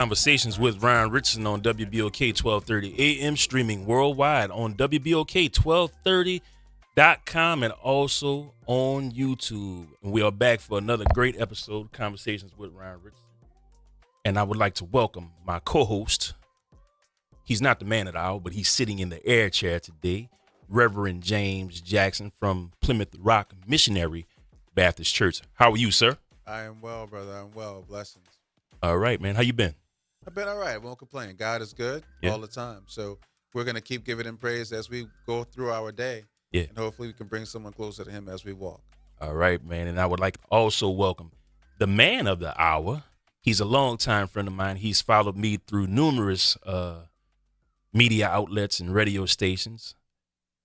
Conversations with Ryan Richardson on WBOK 1230 AM, streaming worldwide on WBOK1230.com and also on YouTube. And we are back for another great episode, Conversations with Ryan Richardson. And I would like to welcome my co-host. He's not the man of the hour, but he's sitting in the air chair today, Reverend James Jackson from Plymouth Rock Missionary Baptist Church. How are you, sir? I am well, brother. I'm well. Blessings. All right, man. How you been? I've been all right. Won't complain. God is good all the time. So we're going to keep giving him praise as we go through our day. Yeah. And hopefully we can bring someone closer to him as we walk. All right, man. And I would like to also welcome the man of the hour. He's a longtime friend of mine. He's followed me through numerous media outlets and radio stations.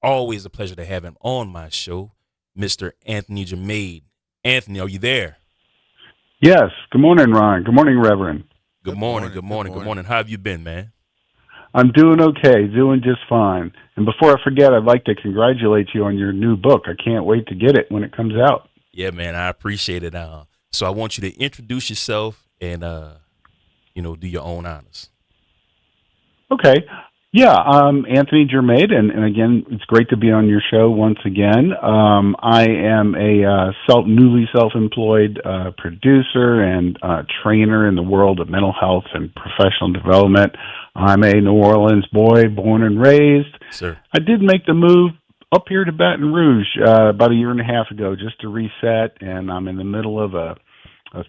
Always a pleasure to have him on my show, Mr. Anthony Jermaine. Anthony, are you there? Yes. Good morning, Ron. Good morning, Reverend. Good morning. How have you been, man? I'm doing okay, doing just fine. And before I forget, I'd like to congratulate you on your new book. I can't wait to get it when it comes out. Yeah, man, I appreciate it. So I want you to introduce yourself and, do your own honors. Okay. Yeah, I'm Anthony Jermaine, and again, it's great to be on your show once again. I am a newly self-employed producer and trainer in the world of mental health and professional development. I'm a New Orleans boy, born and raised. Sir. I did make the move up here to Baton Rouge about a year and a half ago just to reset, and I'm in the middle of a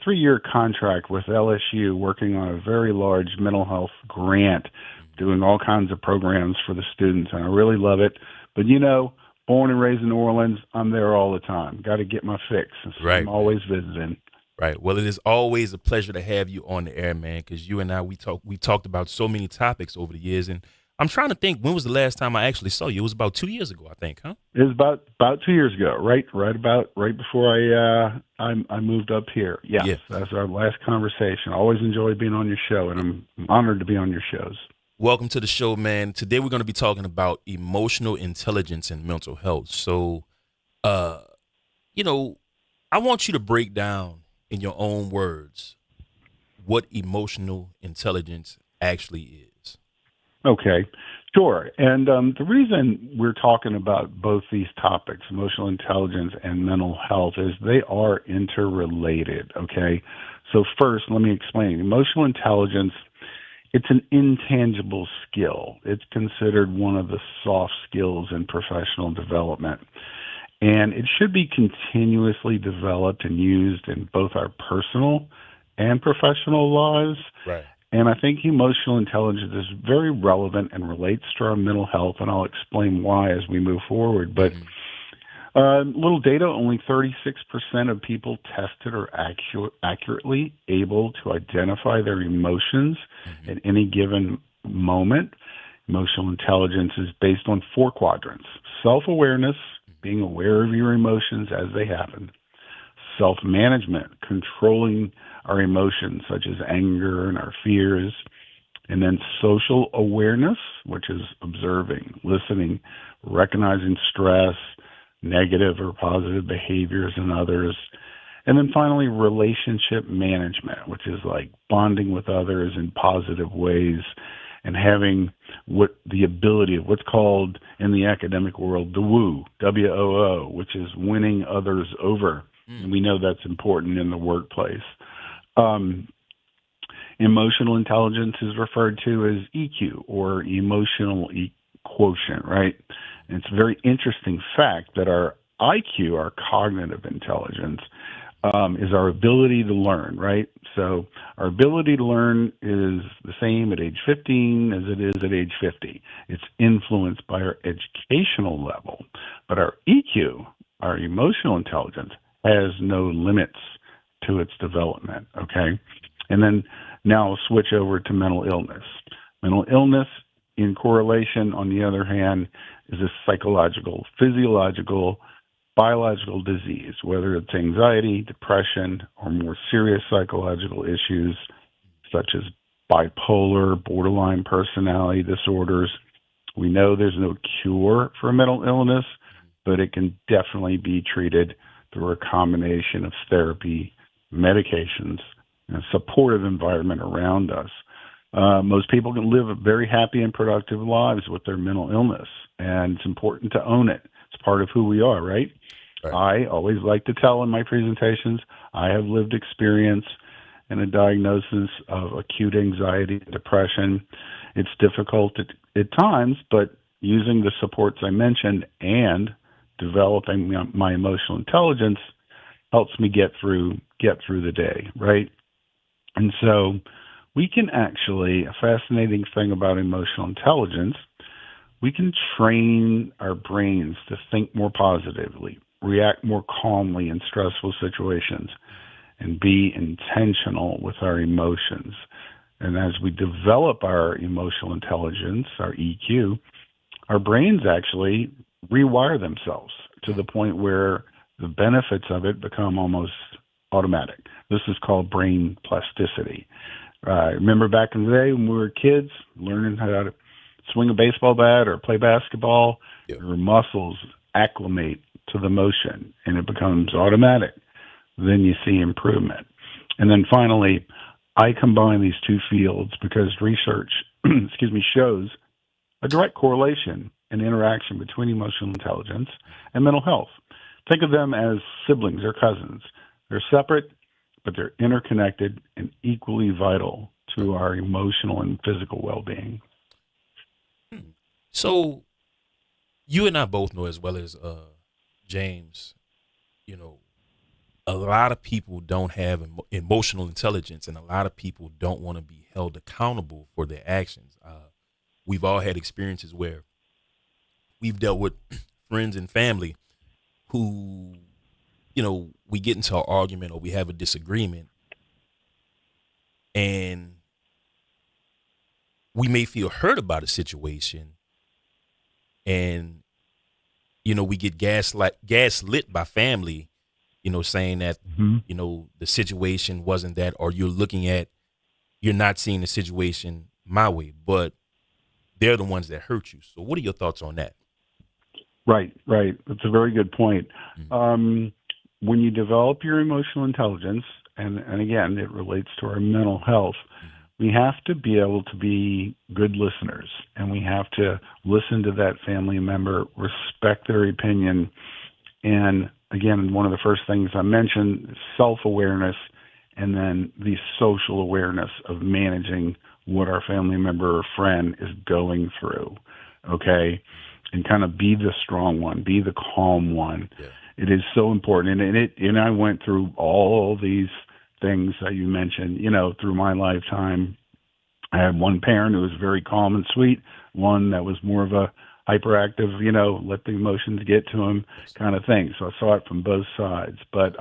3-year contract with LSU working on a very large mental health grant, doing all kinds of programs for the students, and I really love it. But, born and raised in New Orleans, I'm there all the time. Got to get my fix. So right. I'm always visiting. Right. Well, it is always a pleasure to have you on the air, man, because you and I, we talked about so many topics over the years, and I'm trying to think, when was the last time I actually saw you? It was about 2 years ago, I think, huh? It was about 2 years ago, right before I moved up here. Yes, that's our last conversation. I always enjoy being on your show, and I'm honored to be on your shows. Welcome to the show, man. Today we're going to be talking about emotional intelligence and mental health. So, I want you to break down in your own words what emotional intelligence actually is. Okay, sure. And the reason we're talking about both these topics, emotional intelligence and mental health, is they are interrelated, okay? So first, let me explain. Emotional intelligence, it's an intangible skill. It's considered one of the soft skills in professional development. And it should be continuously developed and used in both our personal and professional lives. Right. And I think emotional intelligence is very relevant and relates to our mental health, and I'll explain why as we move forward. But little data, only 36% of people tested are accurately able to identify their emotions at any given moment. Emotional intelligence is based on 4 quadrants: self-awareness, being aware of your emotions as they happen; self-management, controlling our emotions such as anger and our fears; and then social awareness, which is observing, listening, recognizing stress, negative or positive behaviors in others; and then finally relationship management, which is like bonding with others in positive ways and having the ability of what's called in the academic world the woo, W-O-O, which is winning others over. And we know that's important in the workplace. Emotional intelligence is referred to as EQ, or emotional quotient, right? And it's a very interesting fact that our IQ, our cognitive intelligence, is our ability to learn, right? So our ability to learn is the same at age 15 as it is at age 50. It's influenced by our educational level. But our EQ, our emotional intelligence, has no limits to its development, okay? And then now I'll switch over to mental illness. Mental illness, in correlation, on the other hand, is a psychological, physiological, biological disease, whether it's anxiety, depression, or more serious psychological issues such as bipolar, borderline personality disorders. We know there's no cure for mental illness, but it can definitely be treated through a combination of therapy, medications, and a supportive environment around us. Most people can live very happy and productive lives with their mental illness, and it's important to own it. It's part of who we are, right? I always like to tell in my presentations, I have lived experience and a diagnosis of acute anxiety and depression. It's difficult at times, but using the supports I mentioned and developing my emotional intelligence helps me get through the day, right? And so we can actually, a fascinating thing about emotional intelligence, we can train our brains to think more positively, react more calmly in stressful situations, and be intentional with our emotions. And as we develop our emotional intelligence, our EQ, our brains actually rewire themselves to the point where the benefits of it become almost automatic. This is called brain plasticity. Remember back in the day when we were kids, learning how to swing a baseball bat or play basketball, your muscles acclimate to the motion and it becomes automatic. Then you see improvement. And then finally, I combine these two fields because research, shows a direct correlation and interaction between emotional intelligence and mental health. Think of them as siblings or cousins. They're separate, but they're interconnected and equally vital to our emotional and physical well-being. So you and I both know as well as James, a lot of people don't have emotional intelligence, and a lot of people don't want to be held accountable for their actions. We've all had experiences where we've dealt with friends and family who, we get into an argument or we have a disagreement, and we may feel hurt about a situation, and we get gaslit by family, saying that the situation wasn't that, or you're not seeing the situation my way, but they're the ones that hurt you. So what are your thoughts on that? Right. That's a very good point. When you develop your emotional intelligence, and again, it relates to our mental health, we have to be able to be good listeners, and we have to listen to that family member, respect their opinion. And again, one of the first things I mentioned is self-awareness, and then the social awareness of managing what our family member or friend is going through, okay? And kind of be the strong one, be the calm one. Yeah. It is so important. And I went through all these things that you mentioned, through my lifetime. I had one parent who was very calm and sweet, one that was more of a hyperactive, let the emotions get to him kind of thing. So I saw it from both sides. But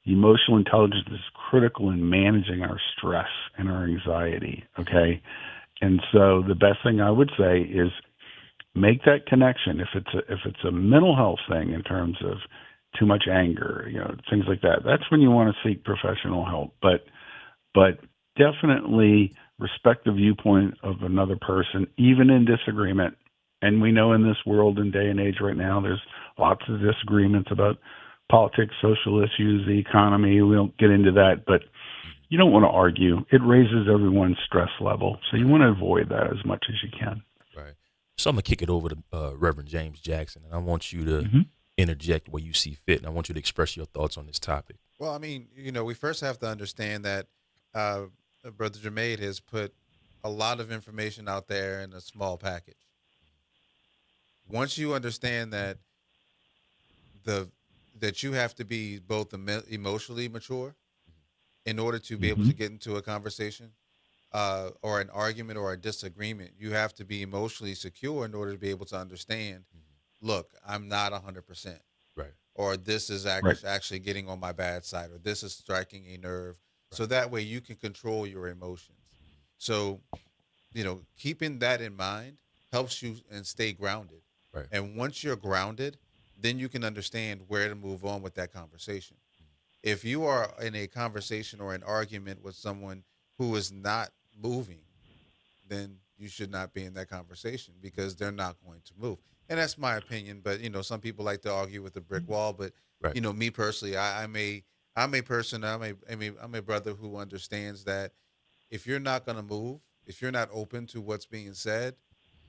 emotional intelligence is critical in managing our stress and our anxiety, okay? And so the best thing I would say is make that connection. If it's a mental health thing in terms of too much anger, things like that, that's when you want to seek professional help. But definitely respect the viewpoint of another person, even in disagreement. And we know in this world and day and age right now, there's lots of disagreements about politics, social issues, the economy. We don't get into that, but you don't want to argue. It raises everyone's stress level. So you want to avoid that as much as you can. Right. So I'm going to kick it over to Reverend James Jackson, and I want you to interject where you see fit, and I want you to express your thoughts on this topic. Well, I mean, we first have to understand that Brother Jermaine has put a lot of information out there in a small package. Once you understand that that you have to be both emotionally mature in order to be able to get into a conversation or an argument or a disagreement, you have to be emotionally secure in order to be able to understand, look, I'm not 100%. Right. Or this is actually getting on my bad side, or this is striking a nerve. Right. So that way you can control your emotions. So, keeping that in mind helps you and stay grounded. Right. And once you're grounded, then you can understand where to move on with that conversation. If you are in a conversation or an argument with someone who is not moving, then you should not be in that conversation because they're not going to move. And that's my opinion. But, some people like to argue with a brick wall. But, me personally, I I'm a person. I'm a brother who understands that if you're not going to move, if you're not open to what's being said,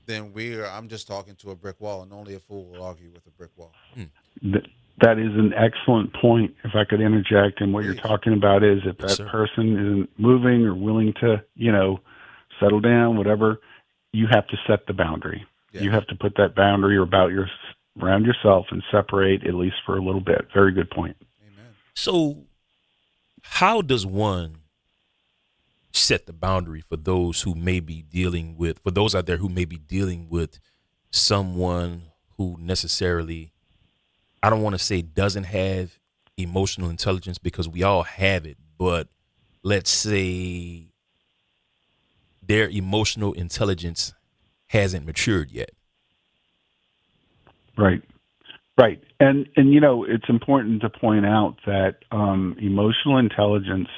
then I'm just talking to a brick wall, and only a fool will argue with a brick wall. Hmm. Th- That is an excellent point. If I could interject, and what you're Please. talking about is if Yes, that sir. person isn't moving or willing to, settle down, whatever, you have to set the boundary. You Yes. have to put that boundary around yourself and separate at least for a little bit. Very good point. Amen. So, how does one set the boundary for those who may be dealing with, for those out there who may be dealing with someone who necessarily, I don't want to say doesn't have emotional intelligence, because we all have it, but let's say their emotional intelligence hasn't matured yet. Right. Right. And it's important to point out that emotional intelligence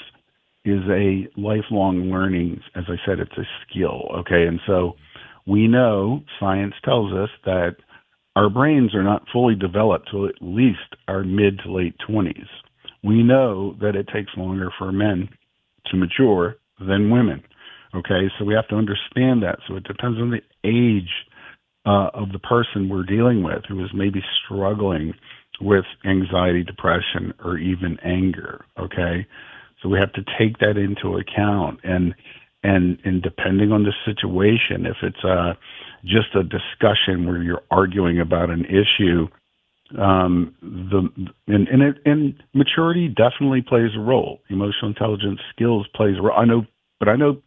is a lifelong learning. As I said, it's a skill. Okay. And so we know science tells us that our brains are not fully developed till at least our mid to late 20s. We know that it takes longer for men to mature than women. Okay. So we have to understand that. So it depends on the age of the person we're dealing with who is maybe struggling with anxiety, depression, or even anger. Okay, so we have to take that into account, and depending on the situation, if it's just a discussion where you're arguing about an issue, and maturity definitely plays a role. Emotional intelligence skills plays a role. I know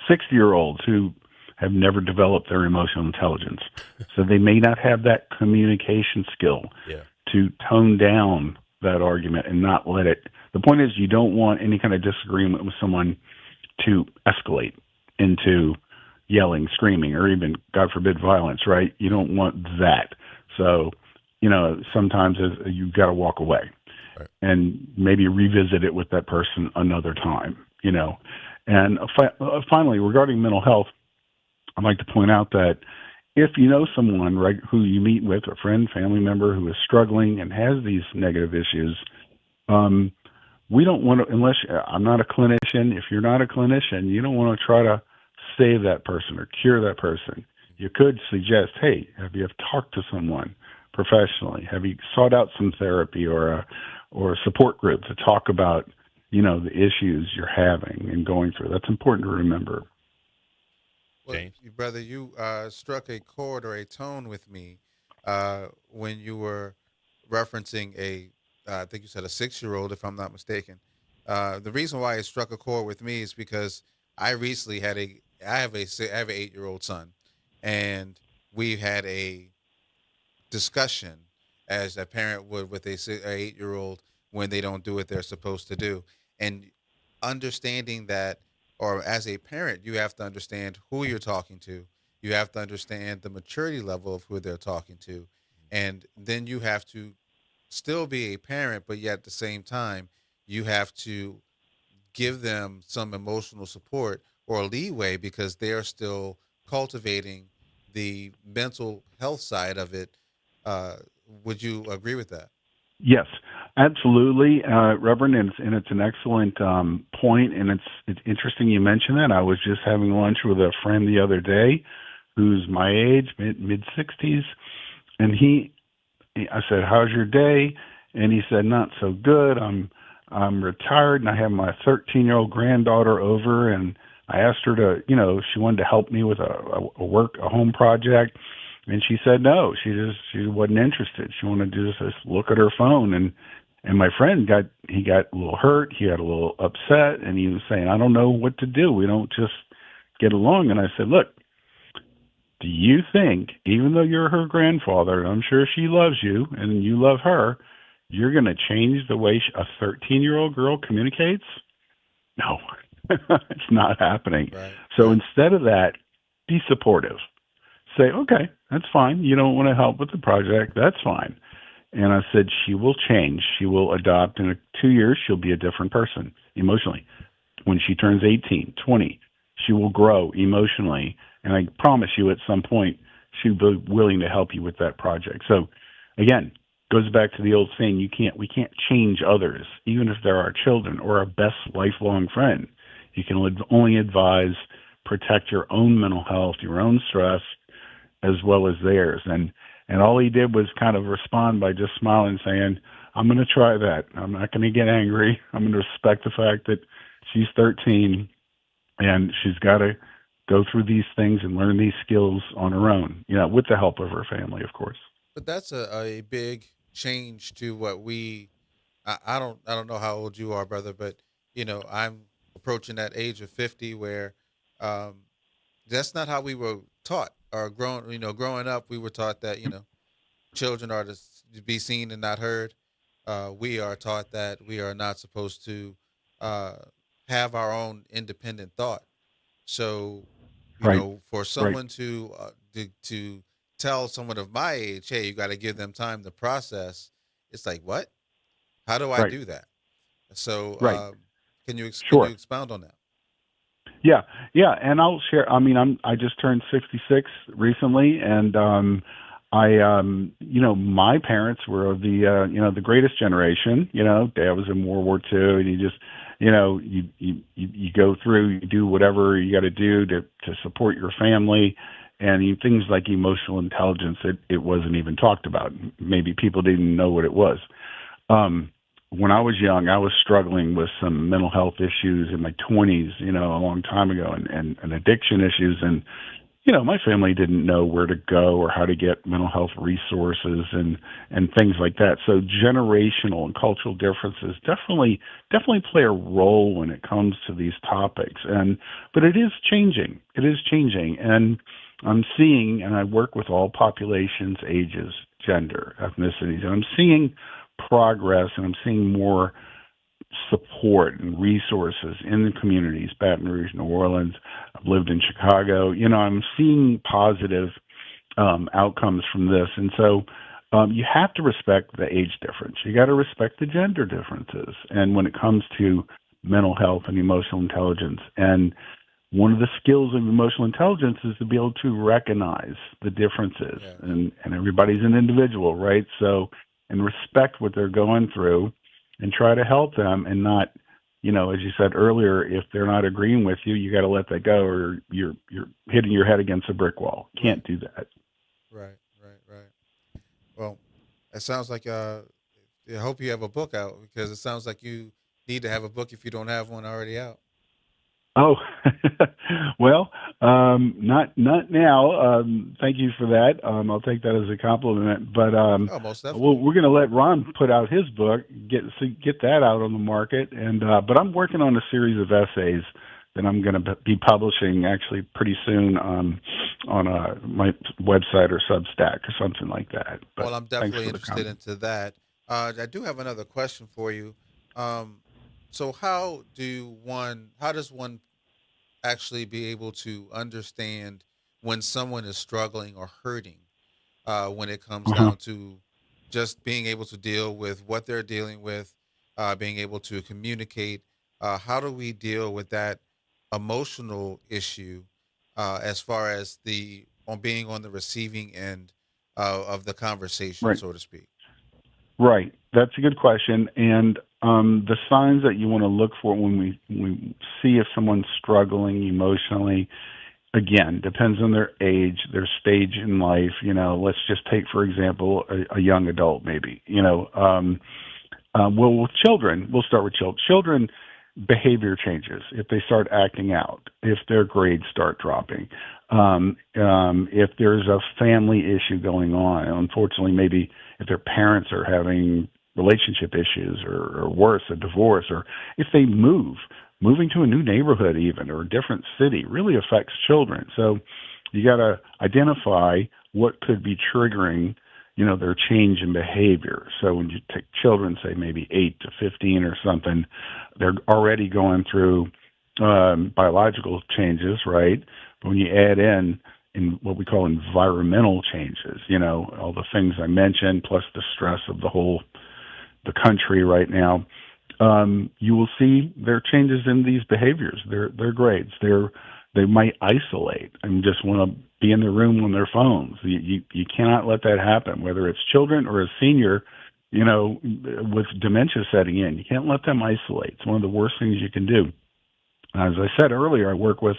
60-year-olds who have never developed their emotional intelligence. So they may not have that communication skill Yeah. to tone down that argument and not let it. The point is, you don't want any kind of disagreement with someone to escalate into yelling, screaming, or even, God forbid, violence, right? You don't want that. So, sometimes you've got to walk away Right. and maybe revisit it with that person another time. And finally, regarding mental health, I'd like to point out that if you know someone, right, who you meet with, a friend, family member who is struggling and has these negative issues, we don't want to, unless I'm not a clinician, if you're not a clinician, you don't want to try to save that person or cure that person. You could suggest, hey, have you talked to someone professionally? Have you sought out some therapy or a support group to talk about, the issues you're having and going through? That's important to remember. Well, James. brother, you struck a chord or a tone with me when you were referencing I think you said a 6-year-old, if I'm not mistaken. The reason why it struck a chord with me is because I recently I have an 8-year-old son, and we had a discussion as a parent would with a 8-year-old when they don't do what they're supposed to do, and understanding that, or as a parent, you have to understand who you're talking to. You have to understand the maturity level of who they're talking to, and then you have to still be a parent, but yet at the same time, you have to give them some emotional support or leeway because they're still cultivating the mental health side of it. Uh, would you agree with that? Yes, absolutely, Reverend, and it's an excellent point, and it's interesting you mentioned that. I was just having lunch with a friend the other day, who's my age, mid 60s, and I said, "How's your day?" And he said, "Not so good. I'm retired, and I have my 13-year-old granddaughter over, and I asked her to, she wanted to help me with a home project." And she said no. She wasn't interested. She wanted to just look at her phone. And my friend got a little hurt. He got a little upset, and he was saying, "I don't know what to do. We don't just get along." And I said, "Look, do you think, even though you're her grandfather, and I'm sure she loves you and you love her, you're going to change the way a 13-year-old girl communicates? No, it's not happening." Right, So right. instead of that, be supportive. Say, "Okay, that's fine. You don't want to help with the project. That's fine." And I said, "She will change. She will adopt. In 2 years, she'll be a different person emotionally. When she turns 18, 20, she will grow emotionally. And I promise you, at some point, she'll be willing to help you with that project." So, again, goes back to the old saying, we can't change others, even if they're our children or our best lifelong friend. You can only advise, protect your own mental health, your own stress, as well as theirs. And all he did was kind of respond by just smiling, saying, I'm going to try that. I'm not going to get angry. I'm going to respect the fact that she's 13 and she's got to go through these things and learn these skills on her own, with the help of her family, of course. But that's a big change to what I don't know how old you are, brother, but I'm approaching that age of 50 where um, that's not how we were taught or growing up. We were taught that, children are to be seen and not heard. We are taught that we are not supposed to uh, have our own independent thought. So, Right, for right, someone to tell someone of my age, hey, you got to give them time to process. It's like, what? How do I right, do that? So, right. can you Sure. expound on that? Yeah, yeah, and I'll share. I mean, I just turned 66 recently, and my parents were the greatest generation. Dad was in World War II, and you just, you go through, you do whatever you got to do to support your family, and things like emotional intelligence, it wasn't even talked about. Maybe people didn't know what it was. Um, when I was young, I was struggling with some mental health issues in my 20s, a long time ago, and addiction issues. And, my family didn't know where to go or how to get mental health resources and things like that. So generational and cultural differences definitely play a role when it comes to these topics. But it is changing. It is changing. And I'm seeing, and I work with all populations, ages, gender, ethnicities, and I'm seeing progress, and I'm seeing more support and resources in the communities, Baton Rouge, New Orleans. I've lived in Chicago. I'm seeing positive outcomes from this. And so you have to respect the age difference. You got to respect the gender differences. And when it comes to mental health and emotional intelligence, and one of the skills of emotional intelligence is to be able to recognize the differences, Yeah. and everybody's an individual, right? So, and respect what they're going through and try to help them, and not, as you said earlier, if they're not agreeing with you, you got to let that go, or you're hitting your head against a brick wall. Right. Can't do that. Right. Right. Right. Well, it sounds like I hope you have a book out because it sounds like you need to have a book if you don't have one already out. Oh, well, not now. Thank you for that. I'll take that as a compliment. But Oh, most definitely. we're going to let Ron put out his book, get that out on the market, and but I'm working on a series of essays that I'm going to be publishing actually pretty soon on my website or Substack or something like that. But Well, I'm thanks definitely for the interested comment. into that. I do have another question for you. Um, so how does one actually be able to understand when someone is struggling or hurting when it comes Uh-huh. down to just being able to deal with what they're dealing with, being able to communicate? How do we deal with that emotional issue as far as the on being on the receiving end of the conversation, Right. so to speak? Right. That's a good question. And the signs that you want to look for when we see if someone's struggling emotionally, again, depends on their age, their stage in life. Let's just take, for example, a young adult, maybe. Well, with children, we'll start with children. Children, behavior changes if they start acting out, if their grades start dropping, if there's a family issue going on. Unfortunately, maybe if their parents are having relationship issues, or worse, a divorce, or if they moving to a new neighborhood even, or a different city, really affects children. So you got to identify what could be triggering their change in behavior. So when you take children, say maybe 8 to 15 or something, they're already going through biological changes, right? But when you add in what we call environmental changes, all the things I mentioned, plus the stress of the country right now, you will see their changes in these behaviors, their grades. They might isolate and just want to be in the room on their phones. You cannot let that happen, whether it's children or a senior. with dementia setting in. You can't let them isolate. It's one of the worst things you can do. As I said earlier, I work with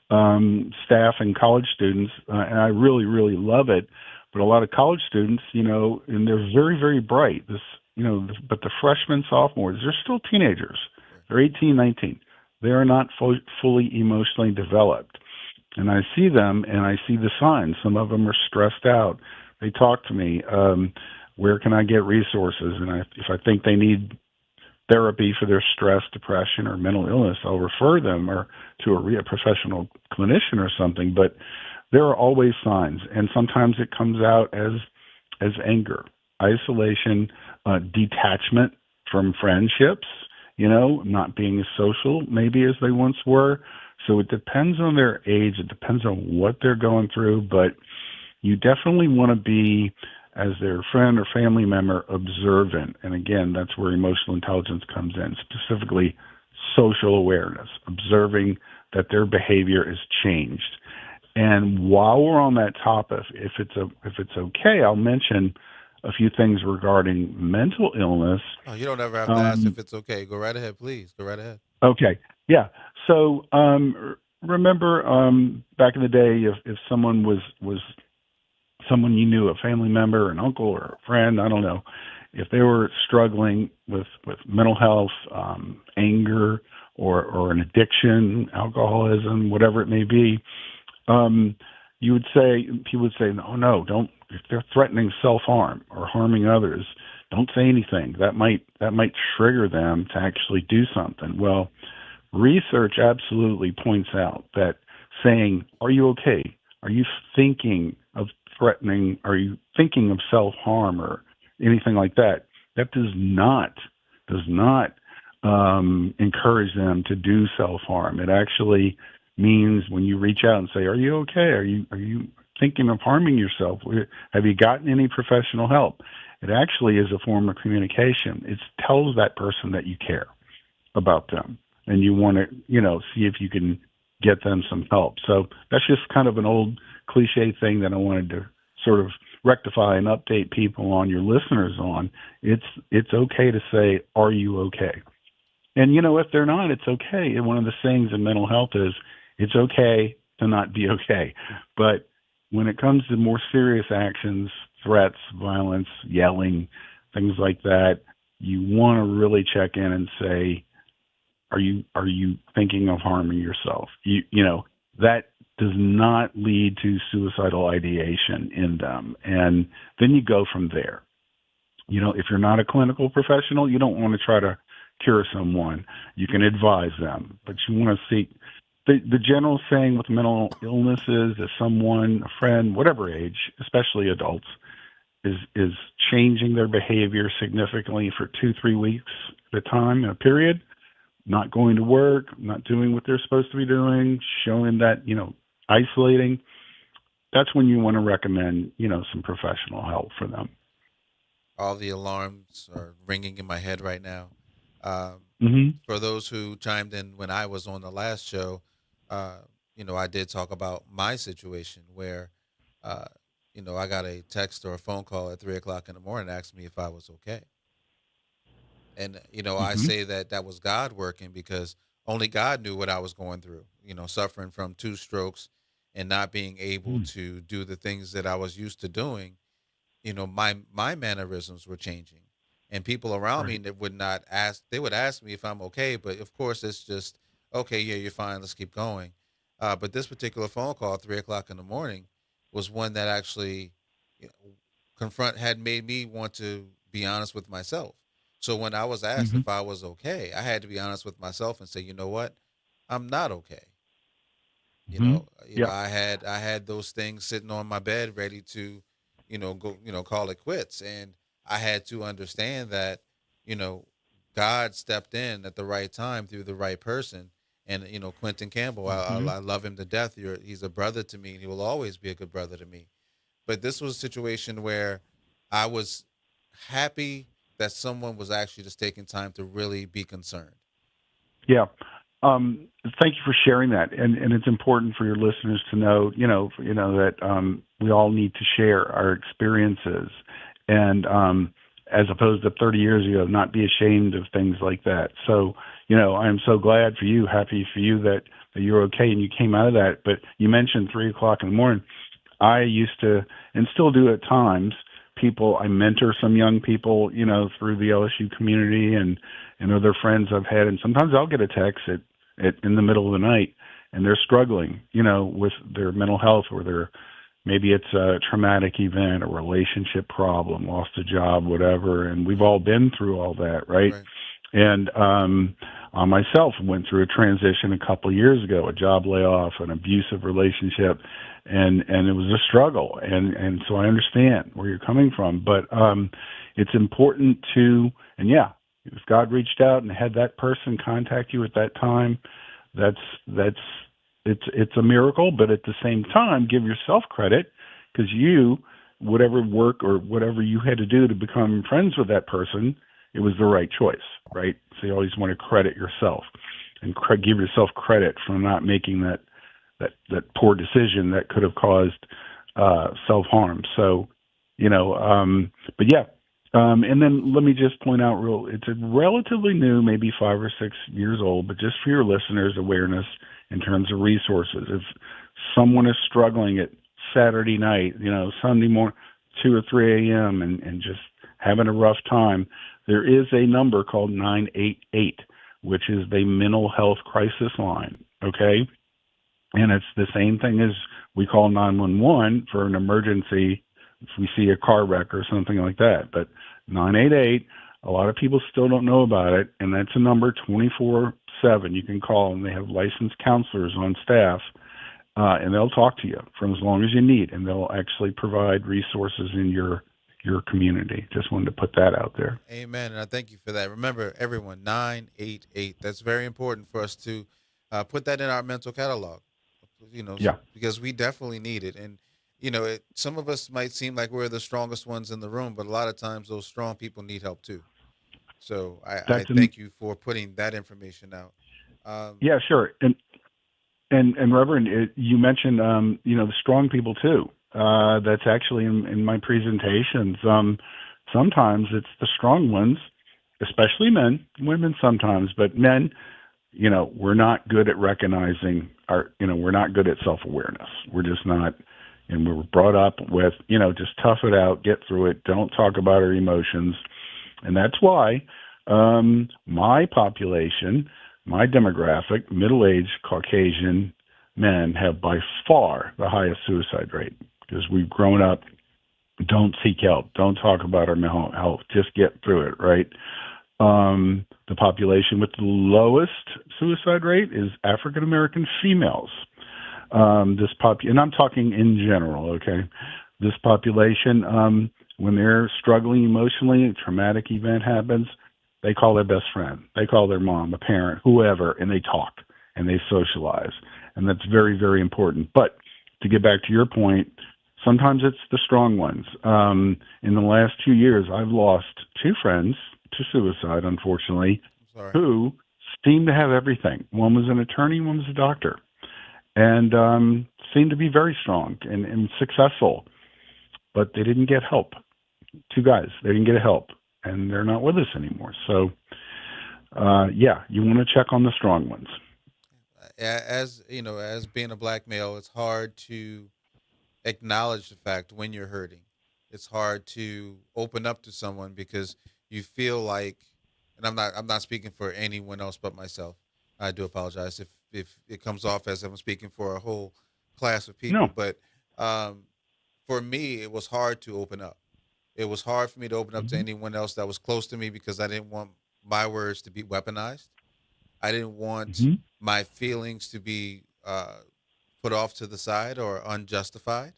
staff and college students, and I really, really love it. But a lot of college students, and they're very, very bright. But the freshmen, sophomores, they're still teenagers. They're 18, 19. They are not fully emotionally developed. And I see them, and I see the signs. Some of them are stressed out. They talk to me. Where can I get resources? And if I think they need therapy for their stress, depression, or mental illness, I'll refer them or to a professional clinician or something. But there are always signs, and sometimes it comes out as anger, isolation, detachment from friendships, not being as social maybe as they once were. So it depends on their age. It depends on what they're going through, but you definitely want to be, as their friend or family member, observant. And again, that's where emotional intelligence comes in, specifically social awareness, observing that their behavior is changed. And while we're on that topic, if it's okay, I'll mention a few things regarding mental illness. Oh, you don't ever have to ask if it's okay. Go right ahead, please. Go right ahead. Okay. Yeah. So remember back in the day, if someone was someone you knew, a family member, an uncle, or a friend, I don't know, if they were struggling with mental health, anger, or an addiction, alcoholism, whatever it may be, people would say, no, don't. If they're threatening self-harm or harming others, don't say anything. That might trigger them to actually do something. Well, research absolutely points out that saying, "Are you okay? Are you thinking of threatening? Are you thinking of self-harm or anything like that?" That does not encourage them to do self-harm. It actually means when you reach out and say, "Are you okay? Are you thinking of harming yourself? Have you gotten any professional help?" It actually is a form of communication. It tells that person that you care about them and you want to, see if you can get them some help. So that's just kind of an old cliche thing that I wanted to sort of rectify and update people on, your listeners on. It's okay to say, "Are you okay?" And, if they're not, it's okay. And one of the sayings in mental health is, it's okay to not be okay. But when it comes to more serious actions, threats, violence, yelling, things like that, you want to really check in and say, are you thinking of harming yourself? That does not lead to suicidal ideation in them. And then you go from there. If you're not a clinical professional, you don't want to try to cure someone. You can advise them, but you want to seek. The general saying with mental illnesses is someone, a friend, whatever age, especially adults, is changing their behavior significantly for 2-3 weeks at a time in a period, not going to work, not doing what they're supposed to be doing, showing that, isolating. That's when you want to recommend, some professional help for them. All the alarms are ringing in my head right now. For those who chimed in when I was on the last show, I did talk about my situation where, I got a text or a phone call at 3 o'clock in the morning asking me if I was okay. And, I say that was God working because only God knew what I was going through, suffering from 2 strokes and not being able to do the things that I was used to doing. My mannerisms were changing, and people around me Right. that would not ask, they would ask me if I'm okay, but of course it's just, okay, yeah, you're fine, let's keep going. But this particular phone call at 3 o'clock in the morning was one that actually, you know, had made me want to be honest with myself. So when I was asked hmm if I was okay, I had to be honest with myself and say, you know what, I'm not okay. hmm Yeah. I had those things sitting on my bed ready to, go, call it quits. And I had to understand that, you know, God stepped in at the right time through the right person. And, Quentin Campbell, hmm I love him to death. He's a brother to me and he will always be a good brother to me. But this was a situation where I was happy that someone was actually just taking time to really be concerned. Yeah. Thank you for sharing that, and it's important for your listeners to know, that we all need to share our experiences, and as opposed to 30 years ago, not be ashamed of things like that. So, I'm so glad for you, happy for you that you're okay and you came out of that. But you mentioned 3 o'clock in the morning. I used to, and still do at times, I mentor some young people, through the LSU community and other friends I've had. And sometimes I'll get a text in the middle of the night and they're struggling, with their mental health, or maybe it's a traumatic event, a relationship problem, lost a job, whatever. And we've all been through all that, right? Right. And I myself went through a transition a couple of years ago, a job layoff, an abusive relationship, and it was a struggle. And so I understand where you're coming from, but it's important to, and yeah, if God reached out and had that person contact you at that time, that's it's a miracle. But at the same time, give yourself credit, because whatever work or whatever you had to do to become friends with that person, it was the right choice, right? So you always want to credit yourself and give yourself credit for not making that poor decision that could have caused self-harm. So, but yeah. And then let me just point out it's a relatively new, maybe 5 or 6 years old, but just for your listeners' awareness in terms of resources. If someone is struggling at Saturday night, Sunday morning, 2 or 3 a.m. and just having a rough time, there is a number called 988, which is the mental health crisis line. Okay. And it's the same thing as we call 911 for an emergency if we see a car wreck or something like that. But 988, a lot of people still don't know about it, and that's a number 24/7. You can call, and they have licensed counselors on staff, and they'll talk to you for as long as you need, and they'll actually provide resources in your community. Just wanted to put that out there. Amen. And I thank you for that. Remember, everyone, 988. That's very important for us to put that in our mental catalog, Yeah. because we definitely need it. And, some of us might seem like we're the strongest ones in the room, but a lot of times those strong people need help too. So I That's thank you for putting that information out. Um, Yeah, sure. And Reverend, you mentioned the strong people too. That's actually in my presentations. Sometimes it's the strong ones, especially men, women sometimes, but men. We're not good at recognizing we're not good at self-awareness. We're just not, and we were brought up with, just tough it out, get through it, don't talk about our emotions. And that's why my population, my demographic, middle-aged Caucasian men have by far the highest suicide rate, because we've grown up, don't seek help, don't talk about our mental health, just get through it, right? The population with the lowest suicide rate is African American females. And I'm talking in general, okay? This population, when they're struggling emotionally, a traumatic event happens, they call their best friend, they call their mom, a parent, whoever, and they talk and they socialize. And that's very, very important. But to get back to your point, sometimes it's the strong ones. In the last 2 years, I've lost 2 friends to suicide, unfortunately, sorry. who seemed to have everything. One was an attorney, one was a doctor, and seemed to be very strong and successful, but they didn't get help. 2 guys, they didn't get help, and they're not with us anymore. So, yeah, you want to check on the strong ones. As being a black male, it's hard to acknowledge the fact when you're hurting. It's hard to open up to someone because you feel like, and I'm not speaking for anyone else but myself. I do apologize if it comes off as I'm speaking for a whole class of people, No. but um, for me, it was hard to open up. It was hard for me to open up to Hmm. anyone else that was close to me because I didn't want my words to be weaponized. I didn't want Hmm. my feelings to be put off to the side or unjustified.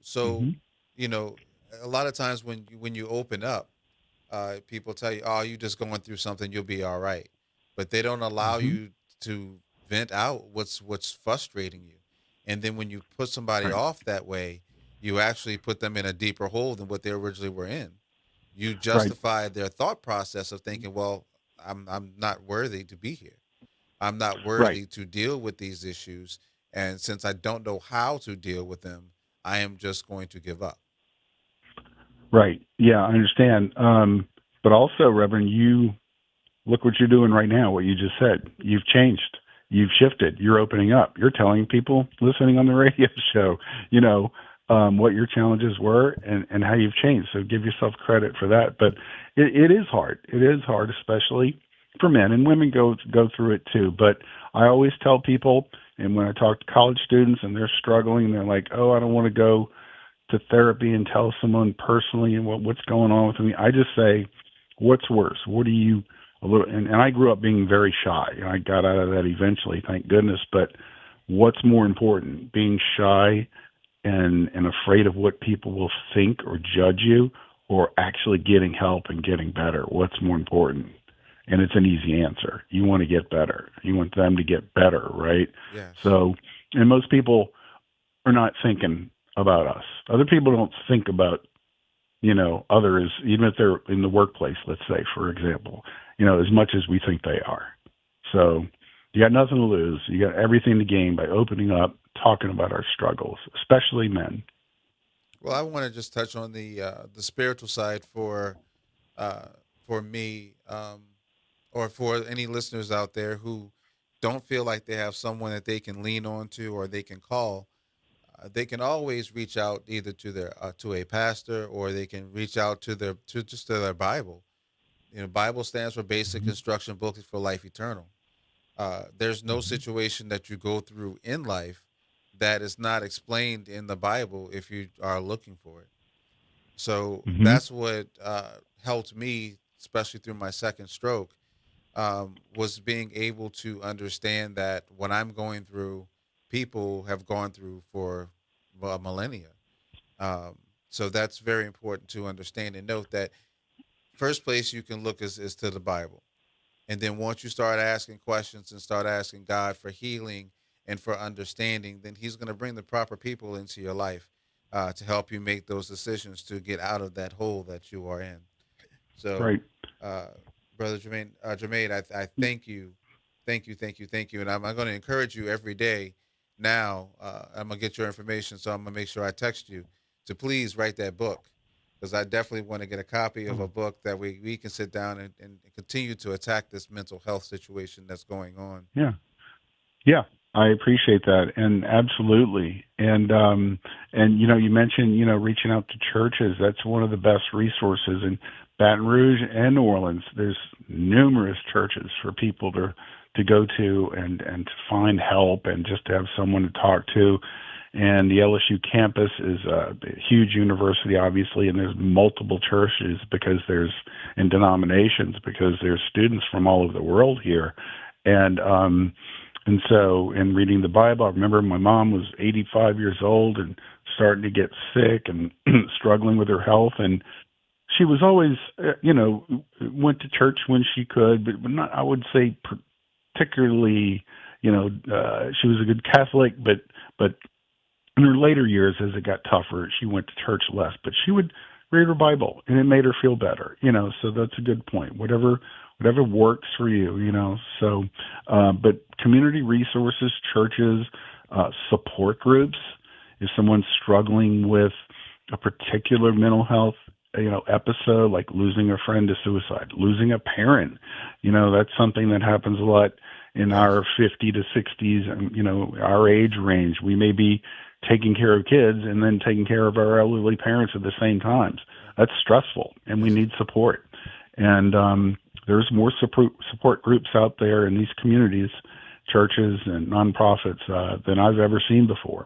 So, Hmm. you know, a lot of times when you open up, people tell you, "Oh, you just going through something, you'll be all right," but they don't allow Hmm. you to vent out what's frustrating you. And then when you put somebody Right. off that way, you actually put them in a deeper hole than what they originally were in. You Right. justify their thought process of thinking, "Well, I'm not worthy to be here. I'm not Right. worthy to deal with these issues, and since I don't know how to deal with them, I am just going to give up." Right. Yeah, I understand. But also, Reverend, you look what you're doing right now, what you just said. You've changed. You've shifted. You're opening up. You're telling people listening on the radio show, you know, what your challenges were and how you've changed. So give yourself credit for that. But it is hard. It is hard, especially for men, and women go through it too. But I always tell people, and when I talk to college students and they're struggling, they're like, "Oh, I don't want to go to therapy and tell someone personally and what's going on with me." I just say, what's worse? What do you a little? And I grew up being very shy, and I got out of that eventually, thank goodness. But what's more important, being shy and afraid of what people will think or judge you, or actually getting help and getting better? What's more important? And it's an easy answer. You want to get better. You want them to get better, right? Yes. So, and most people are not thinking about us. Other people don't think about, others, even if they're in the workplace, let's say, for example, as much as we think they are. So you got nothing to lose. You got everything to gain by opening up, talking about our struggles, especially men. Well, I want to just touch on the spiritual side uh, for me, or for any listeners out there who don't feel like they have someone that they can lean on to or they can call. They can always reach out either to a pastor, or they can reach out to their Bible. Bible stands for Basic Mhm. Instruction Book for Life Eternal. There's no Mhm. situation that you go through in life that is not explained in the Bible if you are looking for it. So Mhm. that's what helped me, especially through my second stroke, was being able to understand that what I'm going through, people have gone through for millennia. Um, so that's very important to understand and note that first place you can look is to the Bible. And then once you start asking questions and start asking God for healing and for understanding, then He's going to bring the proper people into your life to help you make those decisions to get out of that hole that you are in. So, Right. uh, Brother Jermaine, I thank you, thank you, and I'm going to encourage you every day. Now, I'm gonna get your information, so I'm gonna make sure I text you to please write that book, because I definitely want to get a copy of a Oh, book that we can sit down and continue to attack this mental health situation that's going on. yeah. Yeah, I appreciate that, and absolutely. And you mentioned reaching out to churches. That's one of the best resources in Baton Rouge and New Orleans. There's numerous churches for people to go to and to find help and just to have someone to talk to. And the LSU campus is a huge university, obviously, and there's multiple churches because there's and denominations because there's students from all over the world here, and and so, in reading the Bible, I remember my mom was 85 years old and starting to get sick and struggling with her health. And she was always, went to church when she could, but not, I would say, particularly, she was a good Catholic, but in her later years, as it got tougher, she went to church less, but she would read her Bible, and it made her feel better. So that's a good point. Whatever works for you. So, but community resources, churches, support groups. If someone's struggling with a particular mental health, episode, like losing a friend to suicide, losing a parent, that's something that happens a lot in Yes. our 50 to 60s, and our age range. We may be taking care of kids and then taking care of our elderly parents at the same times. Yeah. That's stressful, and we Yes. need support. And there's more support groups out there in these communities, churches and nonprofits than I've ever seen before.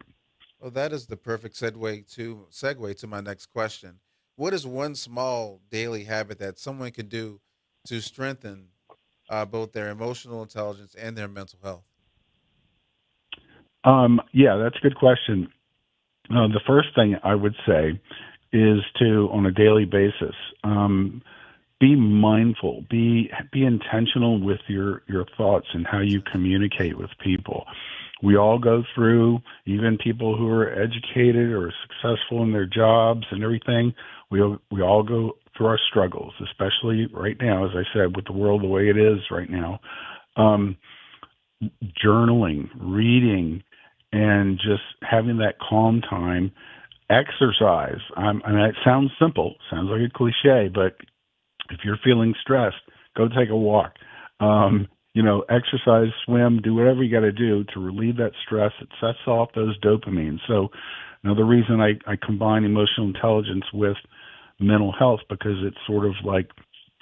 Well, that is the perfect segue to my next question. What is one small daily habit that someone can do to strengthen both their emotional intelligence and their mental health? Yeah, that's a good question. The first thing I would say is to, on a daily basis, be mindful, be intentional with your thoughts and how you communicate with people. We all go through, even people who are educated or successful in their jobs and everything. We all go through our struggles, especially right now, as I said, with the world the way it is right now. Um, Journaling, reading, and just having that calm time Exercise. And that sounds simple, sounds like a cliche, but if you're feeling stressed, go take a walk. Exercise, swim, do whatever you got to do to relieve that stress. It sets off those dopamines. So, another reason I combine emotional intelligence with mental health, because it's sort of like,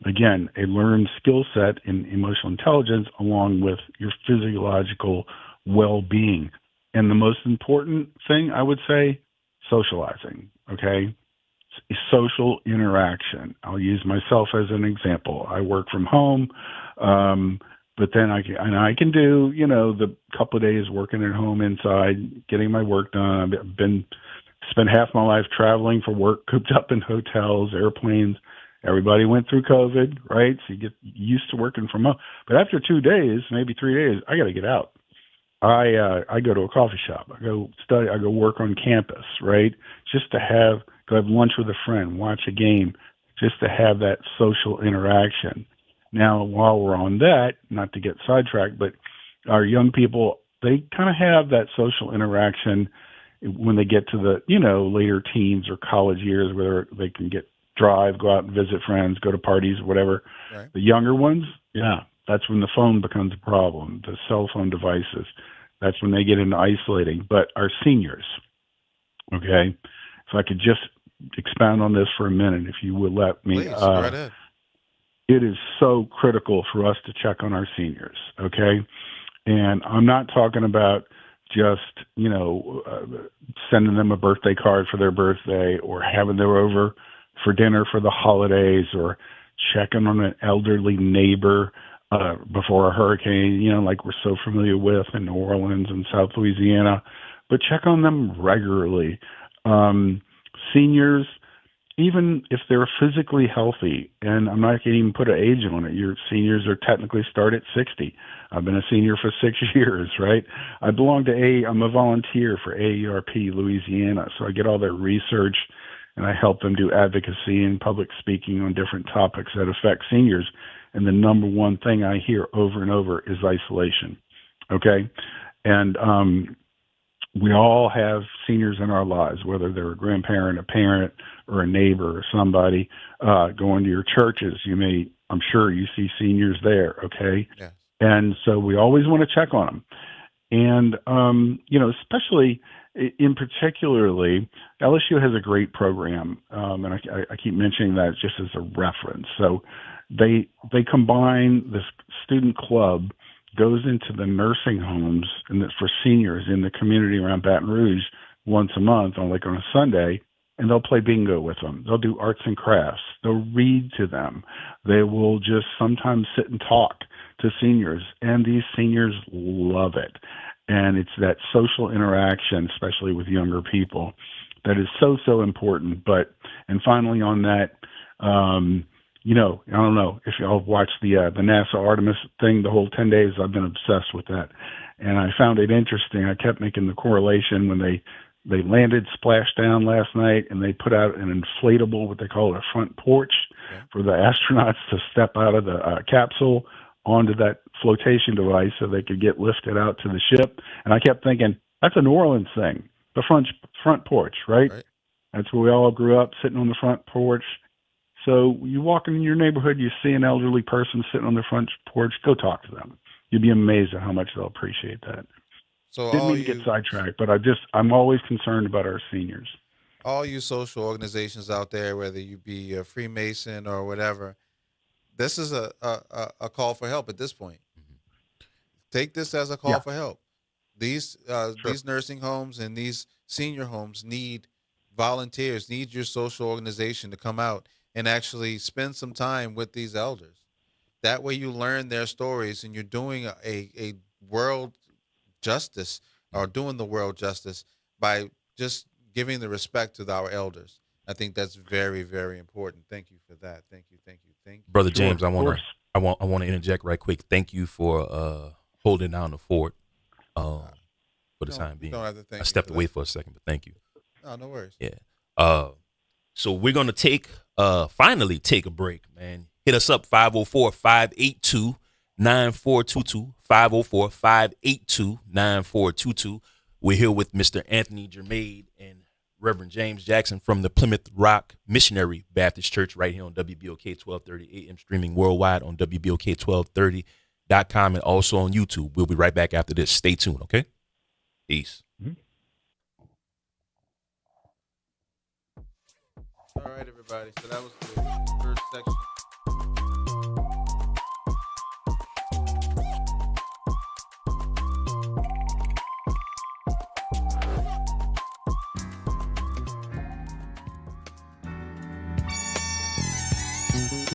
again, a learned skill set in emotional intelligence along with your physiological well-being. And the most important thing, I would say, socializing, okay? Social interaction. I'll use myself as an example. I work from home, but then I can do, the couple of days working at home inside, getting my work done. I've spent half my life traveling for work, cooped up in hotels, airplanes. Everybody went through COVID, right? So you get used to working from home. But after 2 days, maybe 3 days, I got to get out. I go to a coffee shop. I go study. I go work on campus, right? Just to go have lunch with a friend, watch a game, just to have that social interaction. Now, while we're on that, not to get sidetracked, but our young people, they kind of have that social interaction when they get to the, later teens or college years, where they can drive, go out and visit friends, go to parties, whatever. Right. The younger ones, that's when the phone becomes a problem, the cell phone devices. That's when they get into isolating. But our seniors, okay, if I could just expound on this for a minute, if you would let me. Please, go right ahead. It is so critical for us to check on our seniors, okay? And I'm not talking about just, sending them a birthday card for their birthday, or having them over for dinner for the holidays, or checking on an elderly neighbor before a hurricane, like we're so familiar with in New Orleans and South Louisiana, but check on them regularly. Seniors, even if they're physically healthy, and I'm not going to even put an age on it, your seniors are technically start at 60. I've been a senior for 6 years, right? I'm a volunteer for AARP Louisiana, so I get all their research, and I help them do advocacy and public speaking on different topics that affect seniors. And the number one thing I hear over and over is isolation, okay? And we all have seniors in our lives, whether they're a grandparent, a parent, or a neighbor, or somebody. Going to your churches, I'm sure you see seniors there, okay? Yes. And so we always want to check on them. And, especially in particularly, LSU has a great program, and I keep mentioning that just as a reference. So they combine this student club, goes into the nursing homes for seniors in the community around Baton Rouge once a month, on a Sunday, and they'll play bingo with them. They'll do arts and crafts. They'll read to them. They will just sometimes sit and talk to seniors, and these seniors love it. And it's that social interaction, especially with younger people, that is so, so important. And finally on that, I don't know if y'all have watched the NASA Artemis thing, the whole 10 days. I've been obsessed with that. And I found it interesting. I kept making the correlation when they landed, splashed down last night, and they put out an inflatable, what they call a front porch, for the astronauts to step out of the capsule onto that flotation device so they could get lifted out to the ship. And I kept thinking, that's a New Orleans thing, the front porch, right? That's where we all grew up, sitting on the front porch. So you walk in your neighborhood, you see an elderly person sitting on the front porch, go talk to them. You'd be amazed at how much they'll appreciate that. So Didn't mean to get sidetracked, but I'm always concerned about our seniors. All you social organizations out there, whether you be a Freemason or whatever, this is a call for help at this point. Take this as a call for help. These nursing homes and these senior homes need volunteers, need your social organization to come out and actually spend some time with these elders. That way you learn their stories, and you're doing a world justice, or doing the world justice, by just giving the respect to our elders. I think that's very, very important. Thank you for that. Thank you. Brother James, I want to interject right quick. Thank you for holding down the fort for the time being. I stepped away for a second, but thank you. No worries. Yeah. So we're gonna finally take a break, man. Hit us up 504-582-9422. 504-582-9422. We're here with Mr. Anthony Germain and Reverend James Jackson from the Plymouth Rock Missionary Baptist Church right here on WBOK 1230 AM, streaming worldwide on WBOK1230.com and also on YouTube. We'll be right back after this. Stay tuned, okay? Peace. All right, everybody. So that was the first section.